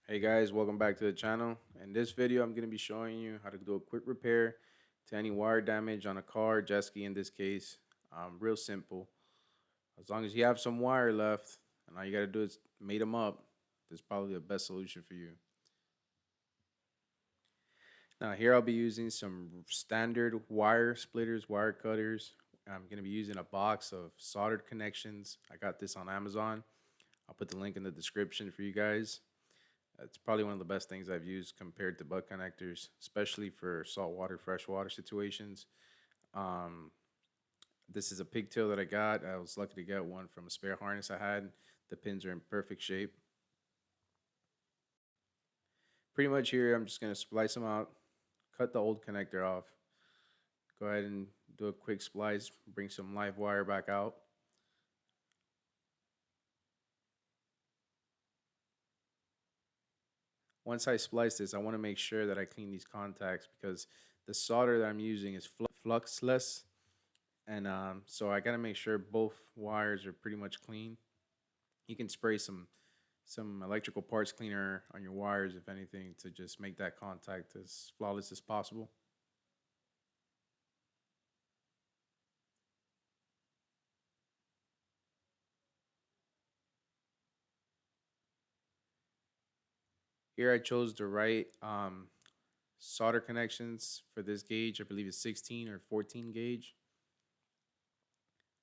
Hey guys, welcome back to the channel. In this video, I'm going to be showing you how to do a quick repair to any wire damage on a car, jet ski in this case. Real simple. As long as you have some wire left and all you got to do is mate them up, this is probably the best solution for you. Now here I'll be using some standard wire splitters, wire cutters. I'm going to be using a box of soldered connections. I got this on Amazon. I'll put the link in the description for you guys. It's probably one of the best things I've used compared to butt connectors, especially for saltwater, freshwater situations. Um, this is a pigtail that I got. I was lucky to get one from a spare harness I had. The pins are in perfect shape. Pretty much here, I'm just going to splice them out, cut the old connector off, go ahead and do a quick splice, bring some live wire back out. Once I splice this, I want to make sure that I clean these contacts because the solder that I'm using is fluxless. And so I got to make sure both wires are pretty much clean. You can spray some electrical parts cleaner on your wires, if anything, to just make that contact as flawless as possible. Here I chose the right solder connections for this gauge. I believe it's 16 or 14 gauge.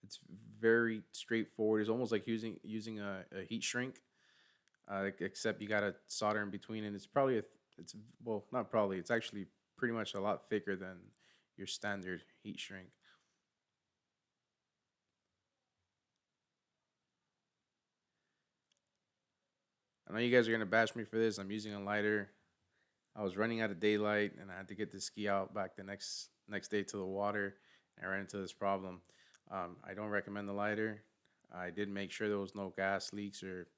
It's very straightforward. It's almost like using a heat shrink, except you got to solder in between, and it's well, not probably, it's actually pretty much a lot thicker than your standard heat shrink. I know you guys are gonna bash me for this. I'm using a lighter. I was running out of daylight, and I had to get the ski out back the next day to the water. And I ran into this problem. I don't recommend the lighter. I did make sure there was no gas leaks or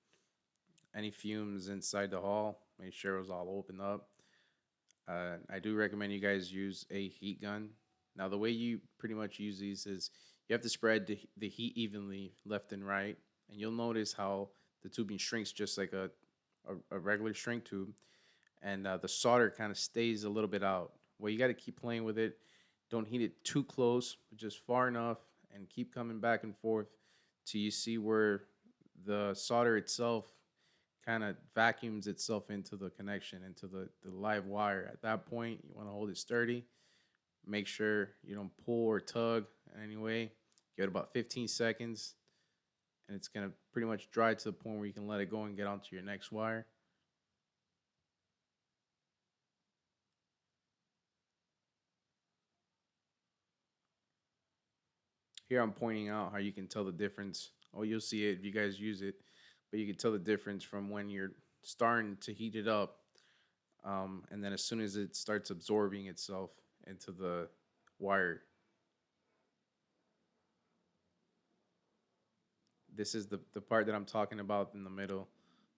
any fumes inside the hull. Made sure it was all opened up. I do recommend you guys use a heat gun. Now, the way you pretty much use these is you have to spread the heat evenly left and right, and you'll notice how the tubing shrinks just like a regular shrink tube, and the solder kind of stays a little bit out. Well, you got to keep playing with it. Don't heat it too close, but just far enough, and keep coming back and forth till you see where the solder itself kind of vacuums itself into the connection, into the live wire. At that point, you want to hold it sturdy. Make sure you don't pull or tug in any way. Give it about 15 seconds, and it's going to pretty much dry to the point where you can let it go and get onto your next wire. Here I'm pointing out how you can tell the difference. Oh, you'll see it if you guys use it, but you can tell the difference from when you're starting to heat it up, and then as soon as it starts absorbing itself into the wire. This is the part that I'm talking about in the middle.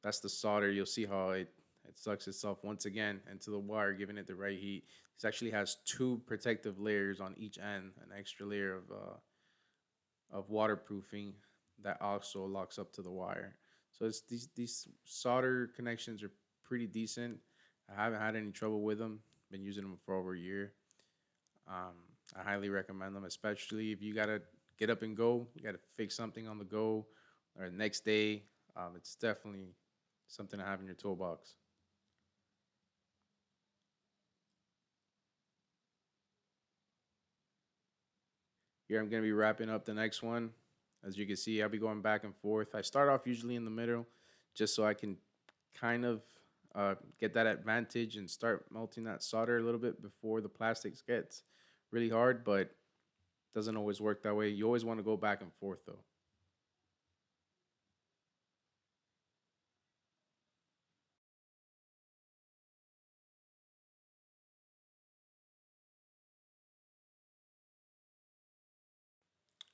That's the solder. You'll see how it sucks itself once again into the wire, giving it the right heat. This actually has two protective layers on each end, an extra layer of waterproofing that also locks up to the wire. So it's these solder connections are pretty decent. I haven't had any trouble with them. Been using them for over a year. Um, I highly recommend them, especially if you gotta get up and go. You gotta fix something on the go or the next day. It's definitely something to have in your toolbox. Here I'm gonna be wrapping up the next one. As you can see, I'll be going back and forth. I start off usually in the middle, just so I can kind of get that advantage and start melting that solder a little bit before the plastics gets really hard, but doesn't always work that way. You always want to go back and forth though.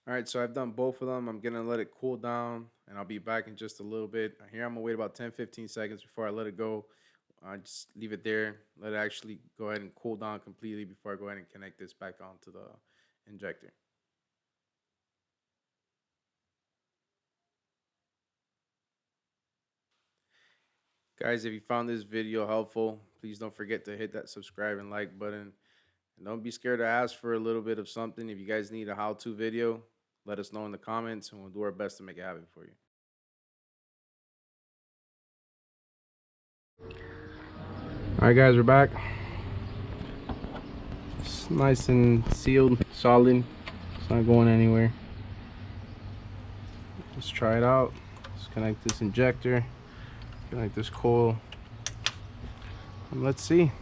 All right, so I've done both of them. I'm gonna let it cool down and I'll be back in just a little bit. Here I'm gonna wait about 10-15 seconds before I let it go. I just leave it there, let it actually go ahead and cool down completely before I go ahead and connect this back onto the injector. Guys, if you found this video helpful, please don't forget to hit that subscribe and like button. And don't be scared to ask for a little bit of something. If you guys need a how-to video, let us know in the comments and we'll do our best to make it happen for you. All right, guys, we're back. It's nice and sealed, solid. It's not going anywhere. Let's try it out. Let's connect this injector, connect this coil, and let's see.